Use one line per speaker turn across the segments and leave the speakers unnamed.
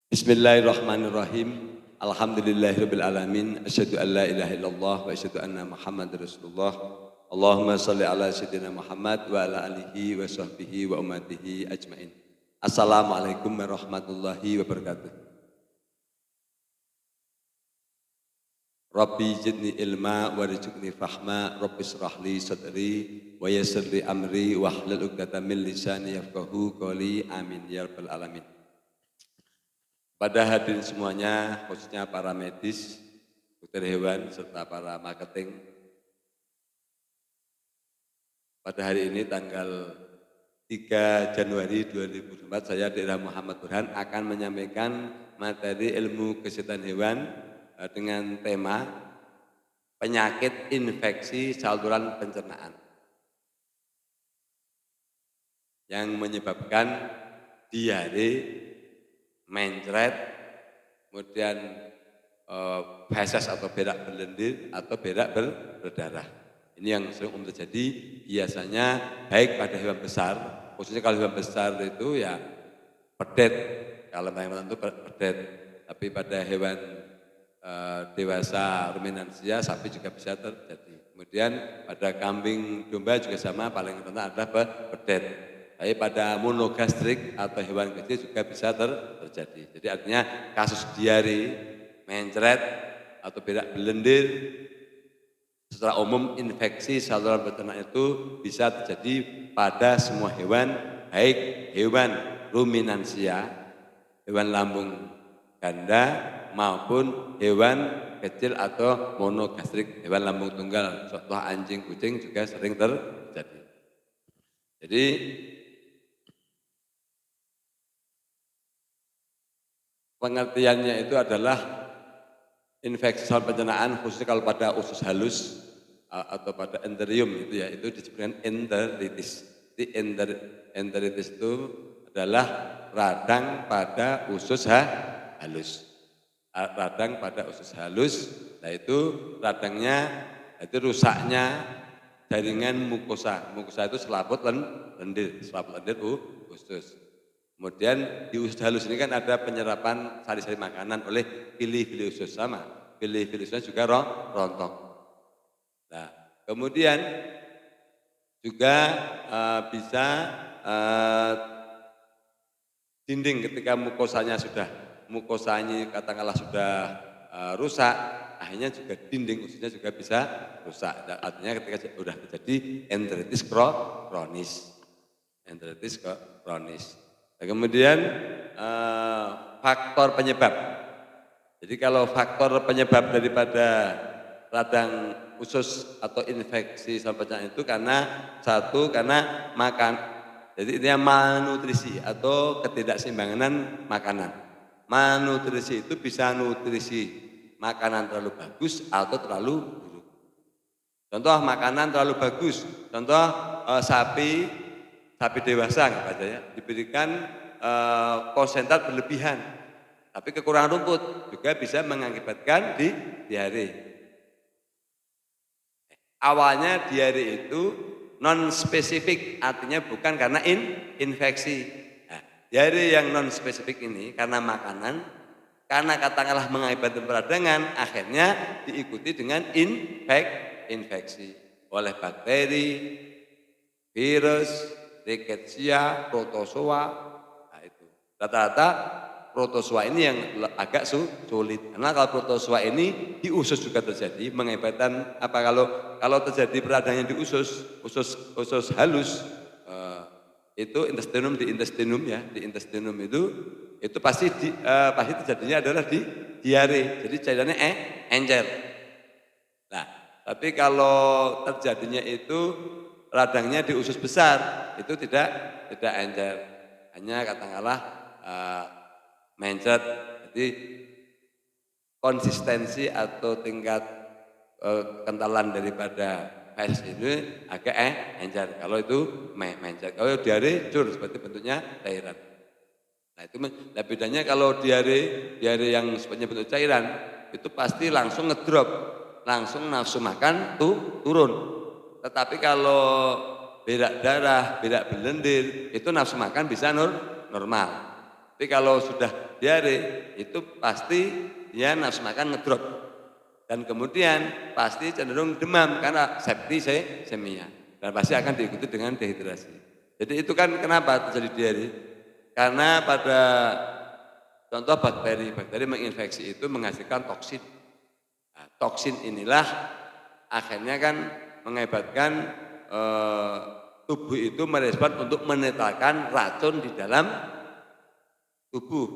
Bismillahirrahmanirrahim. Alhamdulillahirabbil alamin. Asyhadu an la ilaha illallah wa asyhadu anna Muhammadar Rasulullah. Allahumma shalli ala sayyidina Muhammad wa ala alihi wa sahbihi wa ummatihi ajmain. Assalamualaikum warahmatullahi wabarakatuh. Rabbi zidni ilma warzuqni fahma, Rabbi shrah li sadri wa yassir li amri wahlul 'uqdatam min lisani yafqahu qawli. Amin ya rabbal alamin. Pada hadirin semuanya, khususnya para medis, dokter hewan, serta para marketing. Pada hari ini tanggal 3 Januari 2024, saya Dr. Muhammad Burhan akan menyampaikan materi ilmu kesehatan hewan dengan tema penyakit infeksi saluran pencernaan yang menyebabkan diare, mencret, kemudian feses atau berak berlendir atau berak berdarah. Ini yang sering terjadi biasanya baik pada hewan besar, khususnya kalau hewan besar itu ya pedet, kalau hewan itu pedet. Tapi pada hewan dewasa, ruminansia, sapi juga bisa terjadi. Kemudian pada kambing, domba juga sama, paling rentan adalah pedet. Tapi pada monogastrik atau hewan kecil juga bisa terjadi. Jadi artinya kasus diare, mencret, atau berak berlendir, secara umum infeksi saluran pencernaan itu bisa terjadi pada semua hewan, baik hewan ruminansia, hewan lambung ganda, maupun hewan kecil atau monogastrik, hewan lambung tunggal, contoh anjing, kucing juga sering terjadi. Jadi pengertiannya itu adalah infeksi saluran pencernaan, khususnya kalau pada usus halus atau pada enterium itu ya, itu disebutkan enteritis. Jadi enteritis itu adalah radang pada usus halus. Radang pada usus halus, nah itu radangnya, itu rusaknya jaringan mukosa. Mukosa itu selaput lendir usus. Kemudian di usus halus ini kan ada penyerapan sari-sari makanan oleh pili-pili usus, sama. Pili-pili ususnya juga rontok. Nah, kemudian juga bisa dinding ketika mukosanya katakanlah sudah rusak, akhirnya juga dinding ususnya juga bisa rusak. Artinya ketika sudah terjadi enteritis kronis. Enteritis kronis. Nah, kemudian faktor penyebab. Jadi kalau faktor penyebab daripada radang usus atau infeksi saluran pencernaan itu karena makan. Jadi intinya malnutrisi atau ketidakseimbangan makanan. Malnutrisi itu bisa nutrisi makanan terlalu bagus atau terlalu buruk. Contoh makanan terlalu bagus, contoh sapi dewasa aja ya, diberikan konsentrat berlebihan, tapi kekurangan rumput juga bisa mengakibatkan diare. Awalnya diare itu non spesifik, artinya bukan karena infeksi. Nah, diare yang non spesifik ini karena makanan, karena katakanlah mengakibatkan peradangan, akhirnya diikuti dengan infeksi oleh bakteri, virus, rickettsia, protozoa. Nah itu rata-rata protozoa ini yang agak sulit, karena kalau protozoa ini di usus juga terjadi, mengakibatkan apa, kalau terjadi peradangan di usus halus, itu di intestinum itu pasti terjadinya adalah di diare, jadi cairannya encer. Nah, tapi kalau terjadinya itu radangnya di usus besar, itu tidak encer, hanya katakanlah mencret. Jadi konsistensi atau tingkat kentalan daripada feses ini agak encer. Kalau itu mencret, kalau diare cur seperti bentuknya cairan. Nah itu bedanya kalau diare yang sebenarnya bentuk cairan itu pasti langsung ngedrop, langsung nafsu makan turun. Tetapi kalau berak darah, berak berlendir, itu nafsu makan bisa normal. Tapi kalau sudah diare itu pasti dia nafsu makan ngedrop dan kemudian pasti cenderung demam karena septisemia dan pasti akan diikuti dengan dehidrasi. Jadi itu kan kenapa terjadi diare? Karena pada contoh bakteri menginfeksi itu menghasilkan toksin. Nah, toksin inilah akhirnya kan mengakibatkan tubuh itu merespon untuk menetralkan racun di dalam tubuh.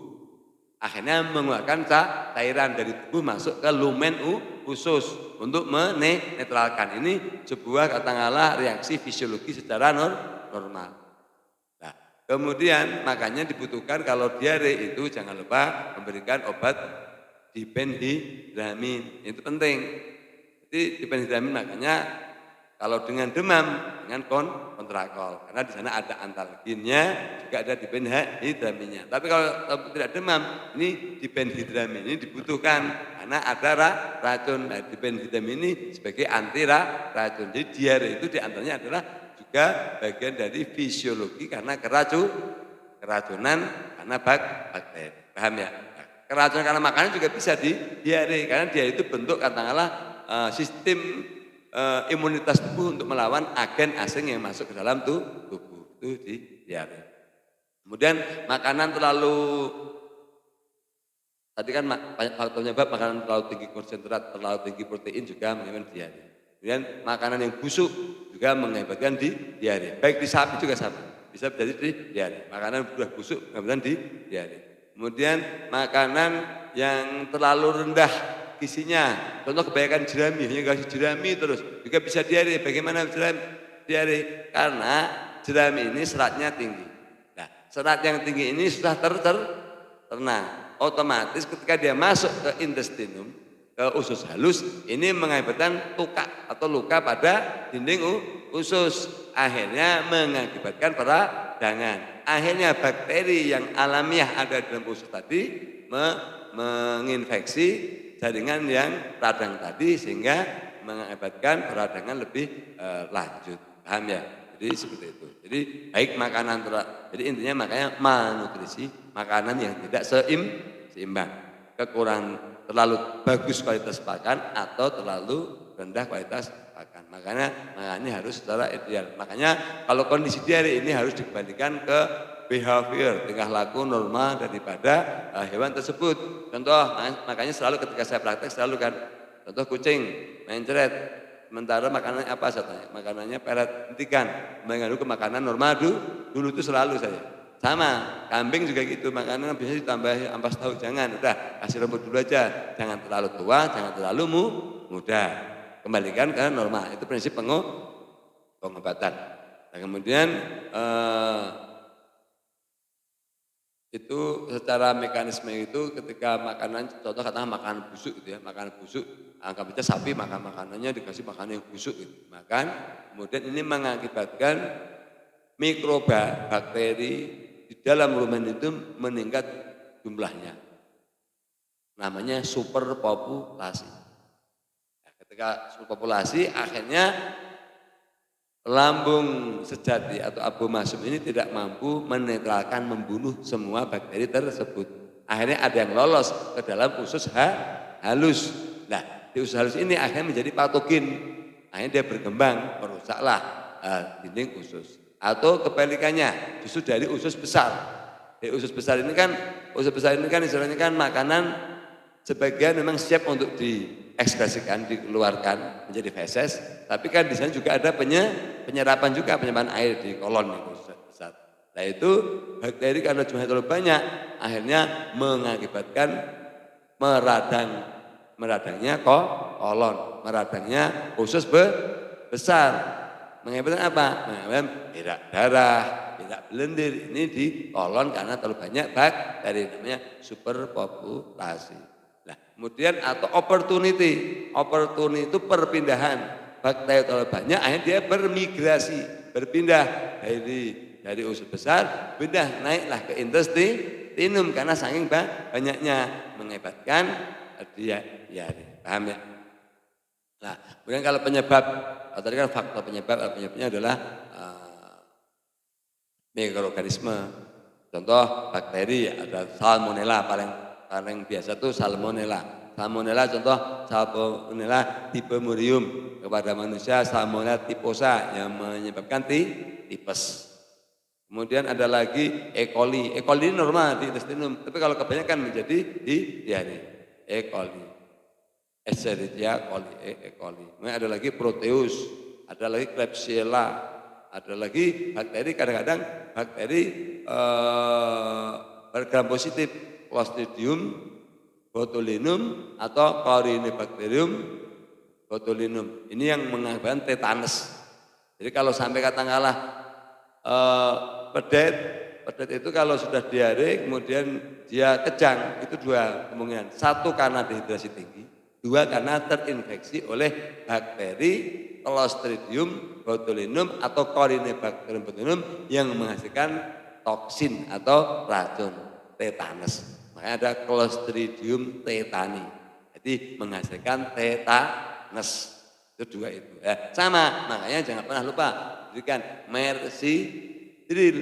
Akhirnya mengeluarkan cairan dari tubuh masuk ke lumen usus untuk menetralkan. Ini sebuah katakanlah reaksi fisiologi secara normal. Nah, kemudian makanya dibutuhkan kalau diare itu jangan lupa memberikan obat diphenhydramine. Itu penting. Jadi diphenhydramine makanya kalau dengan demam dengan kontrakol karena di sana ada antalginnya juga ada diphenhydraminnya. Tapi kalau tidak demam ini diphenhydramine ini dibutuhkan karena ada racun. Nah, diphenhydramine ini sebagai anti racun. Jadi diare itu diantaranya adalah juga bagian dari fisiologi karena keracunan karena bakteri. Paham ya? Nah, keracunan karena makanan juga bisa diare karena diare itu bentuk katakanlah sistem imunitas tubuh untuk melawan agen asing yang masuk ke dalam tubuh itu di diare. Kemudian makanan tadi kan faktor penyebab makanan terlalu tinggi konsentrat, terlalu tinggi protein juga menyebabkan diare. Kemudian makanan yang busuk juga mengakibatkan diare. Baik di sapi juga sama, bisa terjadi di diare. Makanan sudah busuk mengakibatkan diare. Kemudian makanan yang terlalu rendah isinya, contoh kebanyakan jerami, hanya kasih jerami terus juga bisa diare. Bagaimana diare? Karena jerami ini seratnya tinggi. Nah, serat yang tinggi ini sudah tercerna. Otomatis ketika dia masuk ke intestinum, ke usus halus, ini mengakibatkan tukak atau luka pada dinding usus. Akhirnya mengakibatkan peradangan. Akhirnya bakteri yang alamiah ada dalam usus tadi menginfeksi jaringan yang radang tadi sehingga mengakibatkan peradangan lebih lanjut. Paham ya? Jadi seperti itu. Jadi baik makanan jadi intinya makanya malnutrisi, makanan yang tidak seimbang. Kekurangan terlalu bagus kualitas pakan atau terlalu rendah kualitas pakan. Makanya harus secara ideal. Makanya kalau kondisi diare ini harus dikembalikan ke behavior, tingkah laku normal daripada hewan tersebut. Contoh, makanya selalu ketika saya praktek selalu kan, contoh kucing mencret, sementara makanannya apa saya tanya, makanannya peret, hentikan, kembalikan dulu ke makanan normal dulu itu selalu saya. Sama, kambing juga gitu, makanan biasanya ditambah ampas tahu, jangan, udah kasih rumput dulu aja, jangan terlalu tua, jangan terlalu muda, kembalikan ke normal, itu prinsip pengobatan. Nah, kemudian itu secara mekanisme itu ketika makanan, contoh katakan makanan busuk gitu ya, makanan busuk, anggap aja sapi makan makanannya dikasih makanan yang busuk gitu, makan, kemudian ini mengakibatkan mikroba bakteri di dalam rumen itu meningkat jumlahnya, namanya superpopulasi. Nah, ketika superpopulasi akhirnya lambung sejati atau abomasum ini tidak mampu menetralkan, membunuh semua bakteri tersebut. Akhirnya ada yang lolos ke dalam usus halus. Nah, di usus halus ini akhirnya menjadi patogen. Akhirnya dia berkembang, merusaklah dinding usus. Atau kebalikannya, justru dari usus besar. Dari usus besar ini kan istilahnya kan makanan sebagian memang siap untuk diekspresikan, dikeluarkan menjadi feses, tapi kan di sana juga ada penyerapan juga, penyebaran air di kolon itu besar. Nah itu bakteri karena jumlahnya terlalu banyak, akhirnya mengakibatkan meradangnya kolon, meradangnya usus besar. Mengakibatkan apa? Mengakibatkan berak darah, berak belendir, ini di kolon karena terlalu banyak bakteri, namanya superpopulasi. Nah, kemudian atau opportunity itu perpindahan bakteri terlalu banyak, akhirnya dia bermigrasi, berpindah dari usus besar, pindah naiklah ke intestinum karena saking banyaknya mengakibatkan diare. Paham ya? Nah, kemudian kalau penyebab, tadi kan faktor penyebabnya adalah mikroorganisme. Contoh bakteri ada salmonella paling biasa tuh salmonella. Salmonella contoh salmonella type murium kepada manusia salmonella typhosa yang menyebabkan tipes. Kemudian ada lagi E. coli. E. coli ini normal di intestinum, tapi kalau kebanyakan menjadi di diare. E. coli. Escherichia coli, E. coli. Kemudian ada lagi Proteus, ada lagi Klebsiella, ada lagi bakteri kadang-kadang bakteri bergram positif Clostridium botulinum atau Corynebacterium botulinum. Ini yang mengakibatkan tetanus. Jadi kalau sampai katakanlah pedet itu kalau sudah diare kemudian dia kejang, itu dua kemungkinan. Satu karena dehidrasi tinggi, dua karena terinfeksi oleh bakteri Clostridium botulinum atau Corynebacterium botulinum yang menghasilkan toksin atau racun tetanus. Makanya ada Clostridium tetani. Jadi menghasilkan tetanus. Itu dua itu. Sama, makanya jangan pernah lupa berikan mersidril.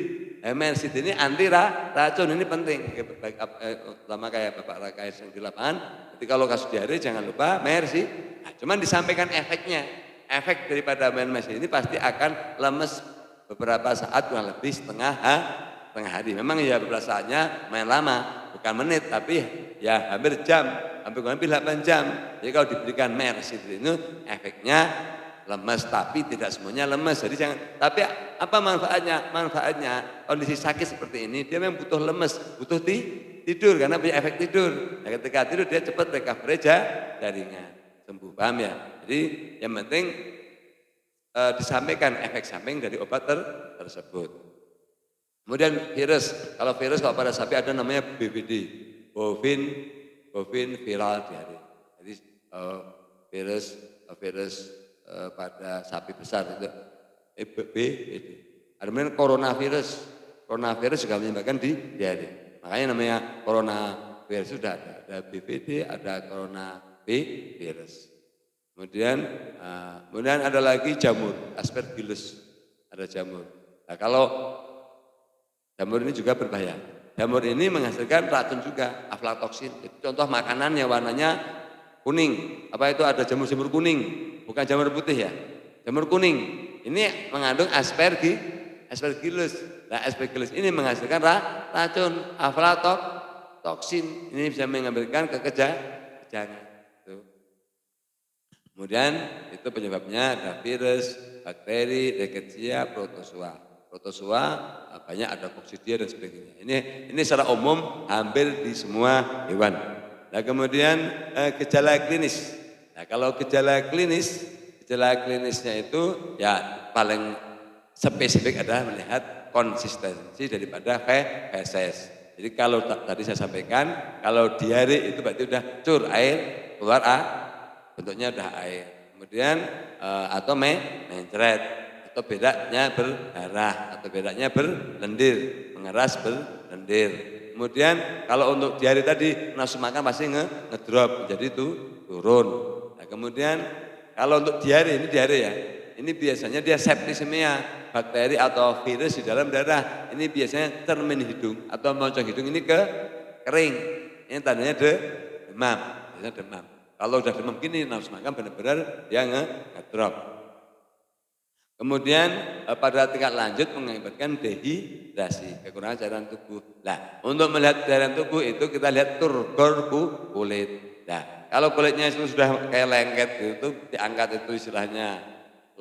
Mersidril ini anti racun, ini penting. Terutama kayak Bapak Rakais yang di lapangan, jadi kalau kasus diare jangan lupa mersi. Nah, cuman disampaikan efeknya. Efek daripada mersi ini pasti akan lemes beberapa saat, kurang lebih setengah hari. Memang ya beberapa saatnya main lama, bukan menit, tapi ya hampir jam, hampir 8 jam. Jadi kalau diberikan mersidril itu efeknya lemes, tapi tidak semuanya lemes. Jadi jangan. Tapi apa manfaatnya? Manfaatnya kondisi sakit seperti ini dia memang butuh lemes, butuh tidur karena punya efek tidur. Nah, ketika tidur dia cepat recovery jaringan sembuh, paham ya? Jadi yang penting disampaikan efek samping dari obat tersebut. Kemudian virus, kalau pada sapi ada namanya BVD, bovine viral diare. Jadi virus pada sapi besar itu BVD. Ada coronavirus juga menyebabkan diare. Makanya namanya coronavirus sudah ada BVD, ada coronavirus. Kemudian ada lagi jamur, Aspergillus, ada jamur. Nah, kalau jamur ini juga berbahaya. Jamur ini menghasilkan racun juga, aflatoksin. Itu contoh makanan yang warnanya kuning. Apa itu ada jamur kuning? Bukan jamur putih ya. Jamur kuning. Ini mengandung Aspergillus. Nah, Aspergillus ini menghasilkan racun, aflatoksin. Ini bisa mengakibatkan kekejangan. Kemudian itu penyebabnya ada virus, bakteri, rickettsia, protozoa, banyak ada coccidia dan sebagainya. Ini secara umum hampir di semua hewan. Nah, kemudian gejala klinis. Nah, kalau gejala klinisnya itu ya paling spesifik adalah melihat konsistensi daripada feses. Jadi kalau tadi saya sampaikan, kalau diare itu berarti udah air keluar bentuknya udah air. Kemudian atau mencret, atau bedaknya berdarah, atau bedaknya berlendir, mengeras berlendir. Kemudian kalau untuk diare tadi nafsu makan pasti ngedrop, jadi itu turun. Nah, kemudian kalau untuk diare, ini diare ya, ini biasanya dia septisemia, bakteri atau virus di dalam darah. Ini biasanya cermin hidung atau moncong hidung ini kering. Ini tandanya demam, biasanya demam. Kalau udah demam gini nafsu makan benar-benar dia ngedrop. Kemudian pada tingkat lanjut mengakibatkan dehidrasi, kekurangan cairan tubuh. Nah, untuk melihat cairan tubuh itu kita lihat turgor kulit. Nah, kalau kulitnya itu sudah kayak lengket itu diangkat itu istilahnya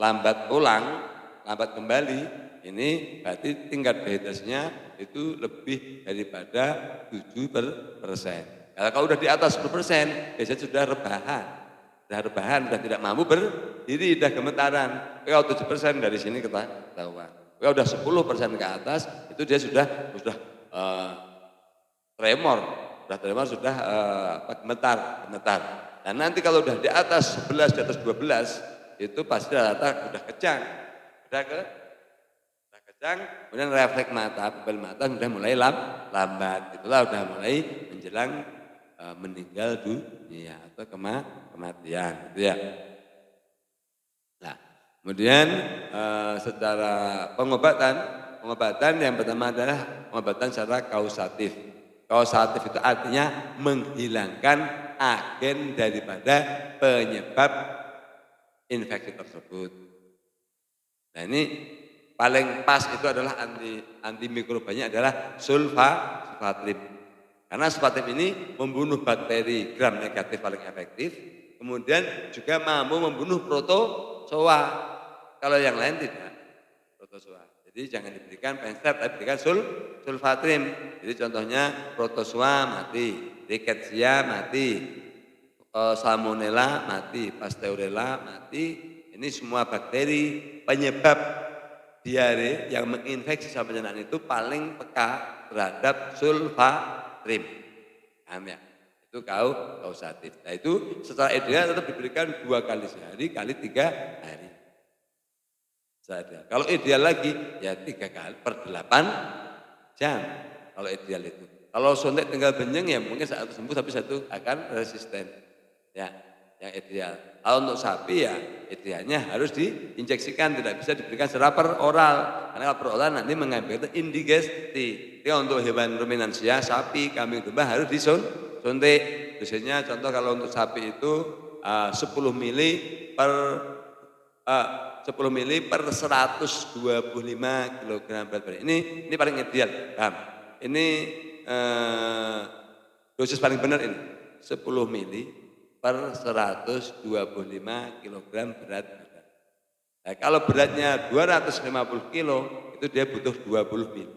lambat pulang, lambat kembali, ini berarti tingkat dehidrasinya itu lebih daripada 7%. Kalau udah di atas 10%, biasanya sudah rebahan, sudah tidak mampu berdiri, sudah gemetaran. Kalau 7% dari sini ketahuan. Kalau udah 10% ke atas, itu dia sudah tremor, sudah gemetar. Dan nanti kalau udah di atas 11, di atas 12, itu pasti rata udah kejang. Udah kejang, kemudian refleks mata, pupil mata sudah mulai lambat. Itulah udah mulai menjelang meninggal dunia atau kematian, gitu ya. Nah, kemudian secara pengobatan pengobatan yang pertama adalah pengobatan secara kausatif. Kausatif itu artinya menghilangkan agen daripada penyebab infeksi tersebut. Nah ini paling pas itu adalah antimikrobanya adalah sulfatrim. Karena sulfatrim ini membunuh bakteri gram negatif paling efektif, kemudian juga mampu membunuh protozoa. Kalau yang lain tidak, protozoa. Jadi jangan diberikan penstep, tapi diberikan sulfatrim. Jadi contohnya protozoa mati, rickettsia mati, salmonella mati, pasteurella mati. Ini semua bakteri penyebab diare yang menginfeksi saluran pencernaan itu paling peka terhadap sulfatrim. Paham ya? Itu kausatif. Nah itu secara ideal tetap diberikan 2 kali sehari kali 3 hari. Kalau ideal lagi ya 3 kali per 8 jam. Kalau ideal itu. Kalau suntik tinggal benyeng ya mungkin satu sembuh tapi satu akan resisten. Ya, yang ideal. Kalau untuk sapi ya idealnya harus diinjeksikan, tidak bisa diberikan secara per oral. Karena kalau per oral nanti mengakibatkan indigesti. Jadi untuk hewan ruminansia, sapi, kambing, domba harus disuntik. Biasanya contoh kalau untuk sapi itu 10 mili per 10 mili per 125 kg berat badan. Ini paling ideal. Paham? Ini dosis paling benar ini. 10 mili per 125 kg berat badan. Nah, kalau beratnya 250 kilo, itu dia butuh 20 mili.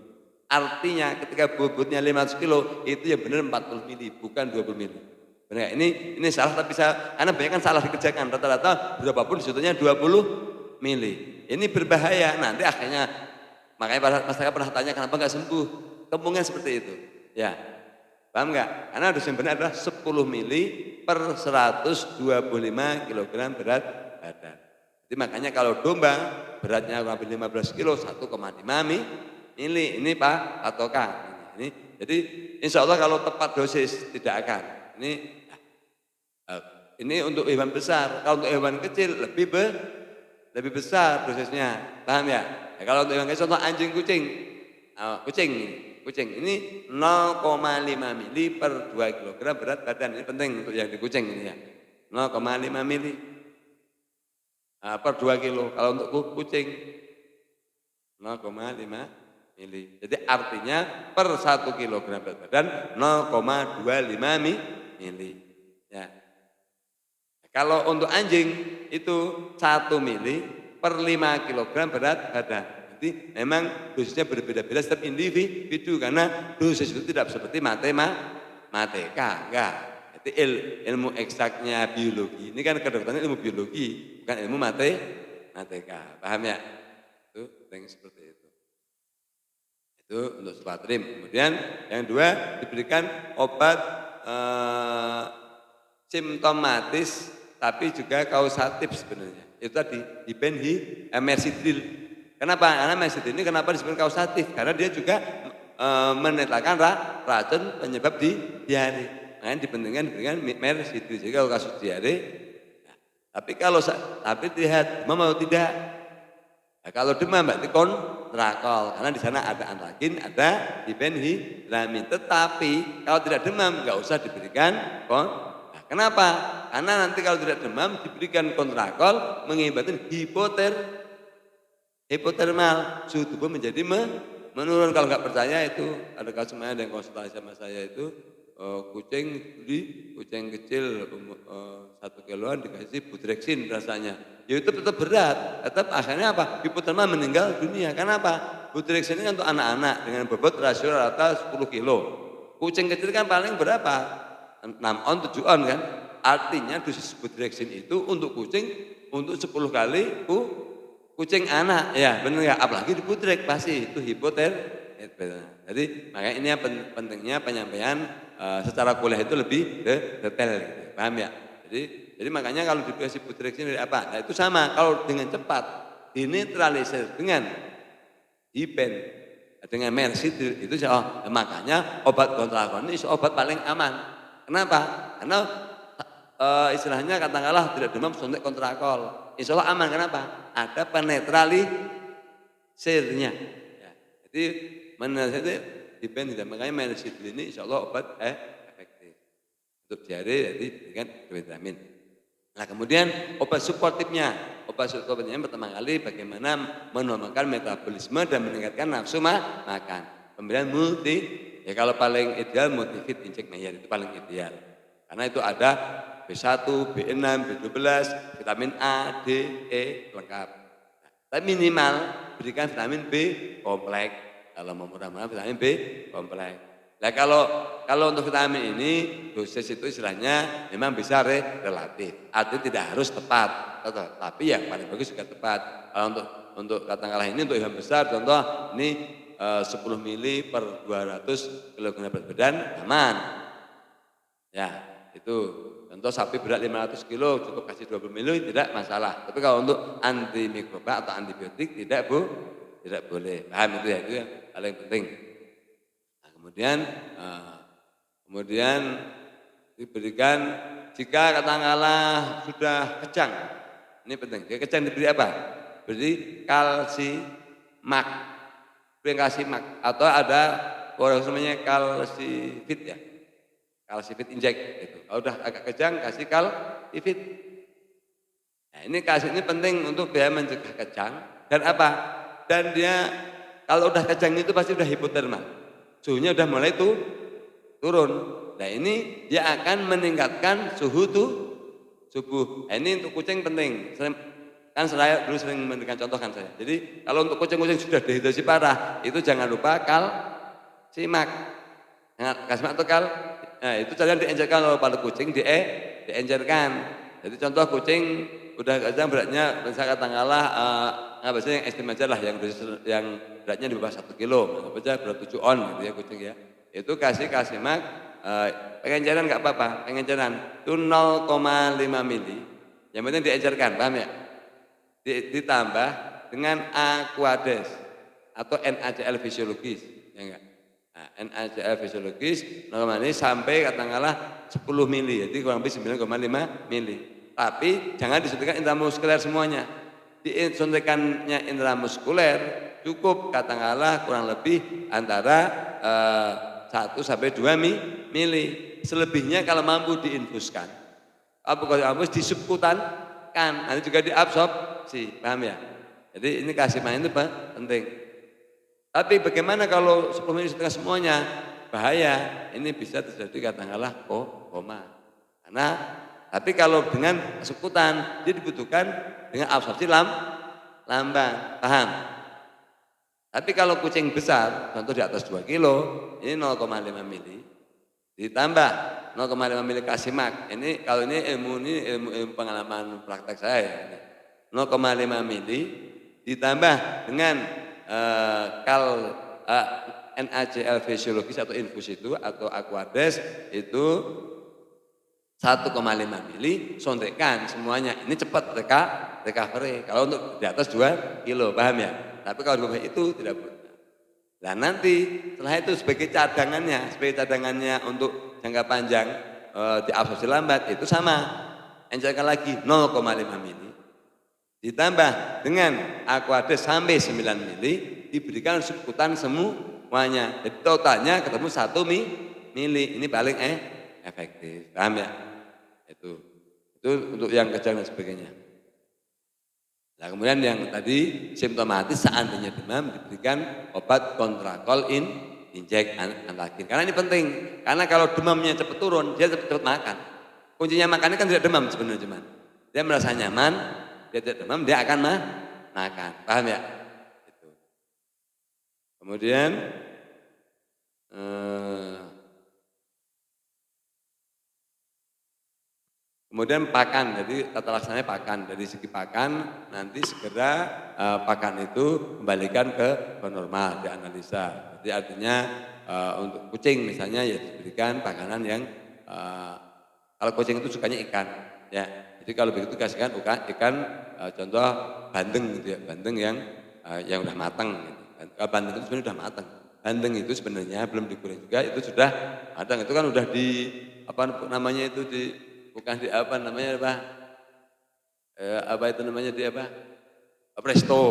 Artinya ketika bobotnya 500 kilo, itu yang benar 40 mili, bukan 20 mili. Benar, ini salah tapi karena banyak kan salah dikerjakan. Rata-rata berapapun disebutnya 20 mili. Ini berbahaya, nanti akhirnya, makanya masyarakat pernah tanya kenapa nggak sembuh. Kemungkinan seperti itu. Ya, paham nggak? Karena dosis yang benar adalah 10 mili per 125 kg berat badan. Jadi makanya kalau domba beratnya kurang lebih 15 kilo 1,5 mili. Ini Pak patokan. Jadi insya Allah kalau tepat dosis tidak akan. Ini untuk hewan besar. Kalau untuk hewan kecil lebih besar dosisnya. Paham ya? Nah, kalau untuk hewan kecil contoh anjing kucing ini 0,5 mili per 2 kg berat badan. Ini penting untuk yang di kucing ini ya. 0,5 mili per 2 kilo. Kalau untuk kucing 0,5 mili. Jadi artinya per 1 kg berat badan 0,25 mili. Ya. Kalau untuk anjing itu 1 mili per 5 kg berat badan. Jadi memang dosisnya berbeda-beda setiap individu karena dosis itu tidak seperti matematika, enggak. Jadi ilmu eksaknya biologi. Ini kan kedokteran ilmu biologi, bukan ilmu matematika. Paham ya? Itu penting seperti itu. Itu untuk sulfatrim. Kemudian yang 2 diberikan obat simptomatis tapi juga kausatif sebenarnya. Itu tadi dibenhimersidil. Kenapa? Karena mersidil ini kenapa disebut kausatif? Karena dia juga menetapkan racun penyebab diare. Makanya diberikan mersidil. Jadi kalau kasus diare, nah, tapi lihat demam atau tidak. Nah, kalau demam berarti kontrakol. Karena di sana ada antragin, ada dibenhidramin. Tetapi kalau tidak demam nggak usah diberikan kenapa? Karena nanti kalau tidak demam diberikan kontrakol mengakibatkan hipotermal, suhu tubuh menjadi menurun. Kalau nggak percaya itu ada kasus yang konsultasi sama saya itu kucing kecil 1 kiloan dikasih Budrexin rasanya. Ya itu tetap berat, tetap akhirnya apa? Hipotermal meninggal dunia. Kenapa? Budrexin ini untuk anak-anak dengan bobot rasio rata 10 kilo. Kucing kecil kan paling berapa? 6 on, 7 on kan? Artinya dosis Budrexin itu untuk kucing untuk 10 kali kucing anak, ya benar ya, apalagi di Budrex pasti itu Jadi makanya ini pentingnya penyampaian secara kuliah itu lebih detail, gitu. Paham ya? Jadi makanya kalau dikasih Budrex ini apa? Nah itu sama, kalau dengan cepat dinetralisir dengan dengan mersidil itu makanya obat kontrakon ini obat paling aman. Kenapa? Karena istilahnya katakanlah tidak demam suntik kontrakol. Insya Allah aman. Kenapa? Ada penetralisirnya. Ya. Jadi menurut itu depend, makanya minoxidil ini insya Allah obat efektif untuk diare, jadi dengan vitamin. Nah kemudian obat suportifnya yang pertama kali bagaimana menormalkan metabolisme dan meningkatkan nafsu makan. Pemberian multi, ya kalau paling ideal multivit injek Meyer itu paling ideal. Karena itu ada B1, B6, B12, vitamin A, D, E lengkap. Nah, tapi minimal berikan vitamin B kompleks. Kalau mau murah-murah vitamin B kompleks. Nah kalau untuk vitamin ini dosis itu istilahnya memang bisa relatif. Artinya tidak harus tepat, tapi yang paling bagus juga tepat. Kalau untuk katakanlah ini untuk yang besar, contoh ini 10 mili per 200 kg berat badan aman. Ya itu contoh sapi berat 500 kilo cukup kasih 20 mili tidak masalah. Tapi kalau untuk antimikroba atau antibiotik tidak boleh. Paham itu ya, itu yang paling penting. Kemudian diberikan jika katakanlah sudah kejang, ini penting. Jika kejang diberi apa? Beri kalsimak, beri kalsimak atau ada orang namanya kalsifit ya, kalsifit injek itu. Kalau udah agak kejang kasih kalsifit. Nah ini kalsi ini penting untuk biar mencegah kejang dan apa? Dan dia kalau udah kejang itu pasti udah hipotermal. Suhunya udah mulai turun. Nah ini dia akan meningkatkan suhu tubuh. Nah, ini untuk kucing penting. Kan saya dulu sering memberikan contoh kan saya. Jadi kalau untuk kucing-kucing sudah dehidrasi parah, itu jangan lupa kalsimak. Kalsimak atau nah itu jangan diencerkan oleh pada kucing, diencerkan. Jadi contoh kucing udah kejang beratnya, misalnya katakanlah yang estim aja lah yang beratnya di bawah 1 kilo, anggap aja berat 7 on gitu ya kucing ya. Itu kasih mak, pengenceran nggak apa-apa, pengenceran itu 0,5 mili. Yang penting diencerkan, paham ya? Ditambah dengan Aquades atau NaCl fisiologis, ya enggak? Nah, NaCl fisiologis normalnya sampai katakanlah 10 mili, jadi kurang lebih 9,5 mili. Tapi jangan disuntikan intramuskuler semuanya. Disuntikannya intramuskuler cukup katakanlah kurang lebih antara 1 sampai 2 mili. Selebihnya kalau mampu diinfuskan. Kalau mampu disubkutankan, nanti juga diabsorpsi, paham ya? Jadi ini kasih main itu penting. Tapi bagaimana kalau 10 mili setengah semuanya? Bahaya, ini bisa terjadi katakanlah koma. Karena tapi kalau dengan subkutan dia dibutuhkan dengan absorpsi lamban, paham? Tapi kalau kucing besar, contoh di atas 2 kilo, ini 0,5 mili, ditambah 0,5 mili kasimak. Ini kalau ini ilmu pengalaman praktek saya, 0,5 mili ditambah dengan NaCl fisiologis atau infus itu atau Aquades itu 1,5 mili, sontekkan semuanya. Ini cepat recovery. Kalau untuk di atas 2 kilo, paham ya? Tapi kalau di bawah itu tidak boleh. Nah nanti setelah itu sebagai cadangannya untuk jangka panjang diabsorpsi lambat itu sama. Encerkan lagi 0,5 mili. Ditambah dengan Aquades sampai 9 mili, diberikan subkutan semuanya. Jadi totalnya ketemu 1 mili. Ini paling efektif. Paham ya? Itu untuk yang kejang dan sebagainya. Nah kemudian yang tadi simptomatis seandainya demam diberikan obat kontrakol injek antagin. Karena ini penting, karena kalau demamnya cepat turun, dia cepat makan. Kuncinya makannya kan tidak demam sebenarnya cuman. Dia merasa nyaman, dia tidak demam, dia akan makan. Paham ya? Itu. Kemudian pakan, jadi tata laksananya pakan. Dari segi pakan, nanti segera pakan itu kembalikan ke normal, dianalisa. Jadi artinya untuk kucing misalnya ya diberikan pakanan yang kalau kucing itu sukanya ikan, ya. Jadi kalau begitu kasihkan ikan contoh bandeng gitu ya, bandeng yang udah matang. Gitu. Bandeng itu sebenarnya udah matang. Bandeng itu sebenarnya belum digoreng juga, itu sudah matang. Itu kan udah di apa namanya itu bukan di apa namanya apa itu namanya di apa presto,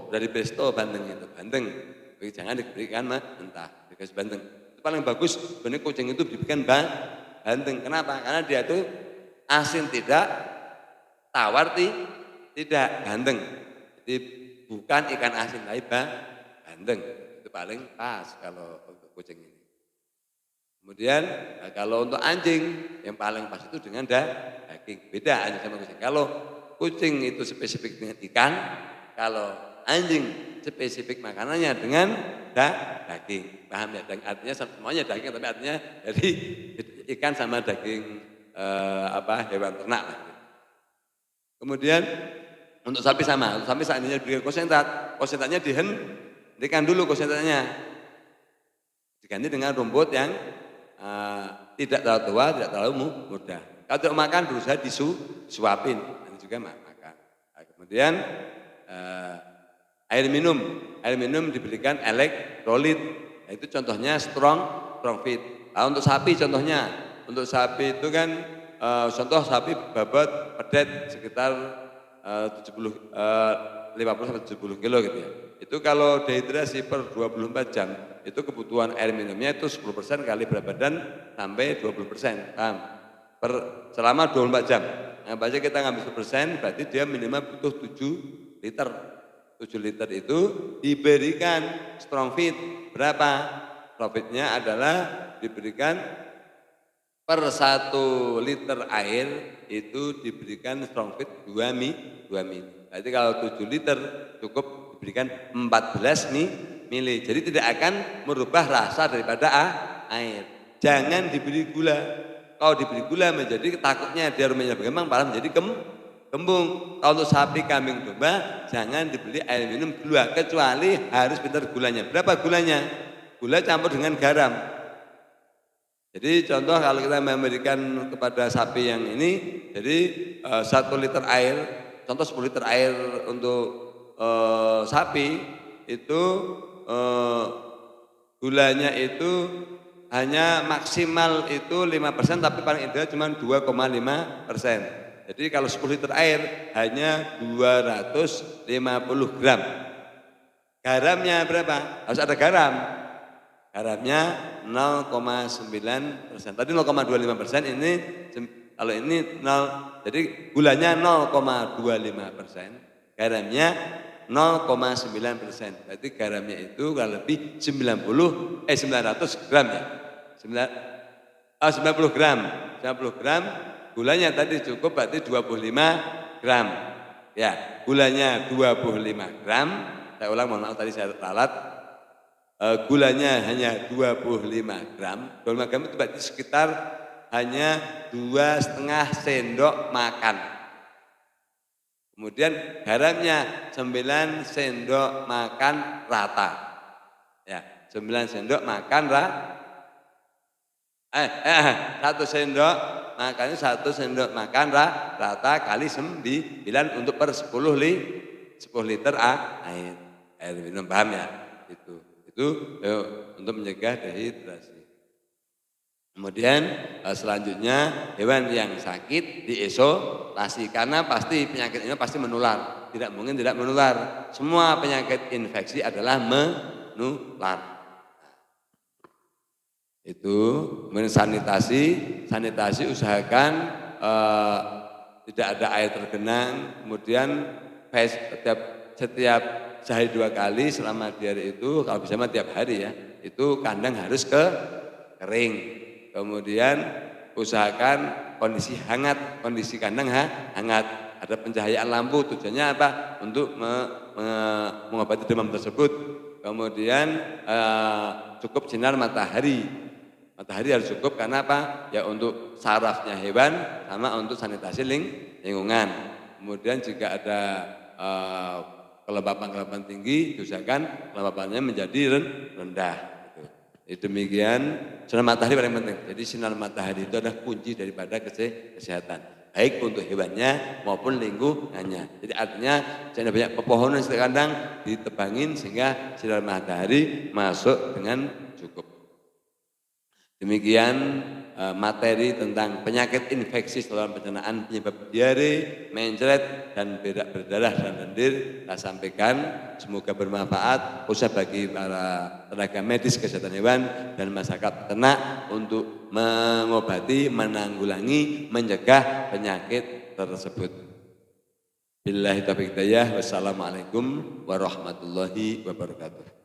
dari presto bandeng itu bandeng Jangan diberikan mentah, dikasih banteng. Itu paling bagus sebenarnya kucing itu diberikan banteng. Kenapa? Karena dia itu asin tidak, tawar tidak, banteng. Jadi bukan ikan asin tapi banteng. Itu paling pas kalau untuk kucing ini. Kemudian kalau untuk anjing yang paling pas itu dengan daging. Beda anjing sama kucing. Kalau kucing itu spesifik dengan ikan, kalau anjing spesifik makanannya dengan daging. Paham ya? Dan artinya semuanya daging, tapi artinya jadi ikan sama daging hewan ternak lah. Kemudian untuk sapi sama, untuk sapi seandainya diberikan konsentratnya dihentikan dulu konsentratnya. Diganti dengan rumput yang tidak terlalu tua, tidak terlalu muda. Kalau tidak makan berusaha disuapin, nanti juga makan. Nah, kemudian air minum diberikan elektrolit. Nah, itu contohnya strong fit. Nah, untuk sapi contohnya, untuk sapi itu kan contoh sapi babat pedet sekitar 50 sampai 70 kilo gitu ya. Itu kalau dehidrasi per 24 jam, itu kebutuhan air minumnya itu 10% kali berat badan sampai 20%. Paham? Selama 24 jam. Nah, baca kita ngambil 10%, berarti dia minimal butuh 7 liter. 7 liter itu diberikan strong feed. Berapa? Profitnya adalah diberikan per 1 liter air itu diberikan strong feed 2 mili. Berarti kalau 7 liter cukup diberikan 14 mili. Jadi tidak akan merubah rasa daripada air. Jangan diberi gula. Kalau diberi gula menjadi takutnya dia rumahnya berkembang malah menjadi kembung. Kalau untuk sapi, kambing, domba jangan dibeli air minum gula kecuali harus pintar gulanya. Berapa gulanya? Gula campur dengan garam. Jadi contoh kalau kita memberikan kepada sapi yang ini, jadi 1 liter air, contoh 10 liter air untuk sapi itu gulanya itu hanya maksimal itu 5%, tapi paling ideal cuma 2,5%. Jadi kalau 10 liter air hanya 250 gram. Garamnya berapa? Harus ada garam. Garamnya 0,9%. Tadi 0,25%, ini kalau ini 0, jadi gulanya 0,25%, garamnya 0,9%. Berarti garamnya itu kurang lebih 900 gram ya. 90 gram. 90 gram, gulanya tadi cukup berarti 25 gram. Ya, gulanya 25 gram. Saya ulang, mohon maaf tadi saya ralat. Gulanya hanya 25 gram. 25 gram itu berarti sekitar hanya 2,5 sendok makan. Kemudian garamnya 9 sendok makan rata. Ya, 9 sendok makan 1 sendok makannya 1 sendok makan rata kali 9 untuk per 10 liter air minum, paham ya? Itu untuk mencegah dehidrasi. Kemudian selanjutnya hewan yang sakit diisolasi karena pasti penyakit ini pasti menular. Tidak mungkin tidak menular. Semua penyakit infeksi adalah menular. Itu kemudian sanitasi usahakan tidak ada air tergenang. Kemudian setiap sehari 2 kali selama di hari itu, kalau bisa mah tiap hari ya, itu kandang harus kering. Kemudian usahakan kondisi hangat, kondisi kandang hangat. Ada pencahayaan lampu, tujuannya apa? Untuk mengobati demam tersebut. Kemudian cukup sinar matahari. Matahari harus cukup karena apa? Ya untuk sarafnya hewan sama untuk sanitasi lingkungan. Kemudian jika ada kelembapan tinggi, diusahakan kelembapannya menjadi rendah. Jadi demikian, sinar matahari paling penting. Jadi sinar matahari itu adalah kunci daripada kesehatan, baik untuk hewannya maupun lingkungannya. Jadi artinya jangan banyak pepohonan sekitar kandang ditebangin sehingga sinar matahari masuk dengan cukup. Demikian materi tentang penyakit infeksi saluran pencernaan penyebab diare, mencret, dan berak berdarah dan lendir saya sampaikan. Semoga bermanfaat khususnya bagi para tenaga medis kesehatan hewan dan masyarakat ternak untuk mengobati, menanggulangi, mencegah penyakit tersebut. Billahi taufiq hidayah. Wassalamualaikum warahmatullahi wabarakatuh.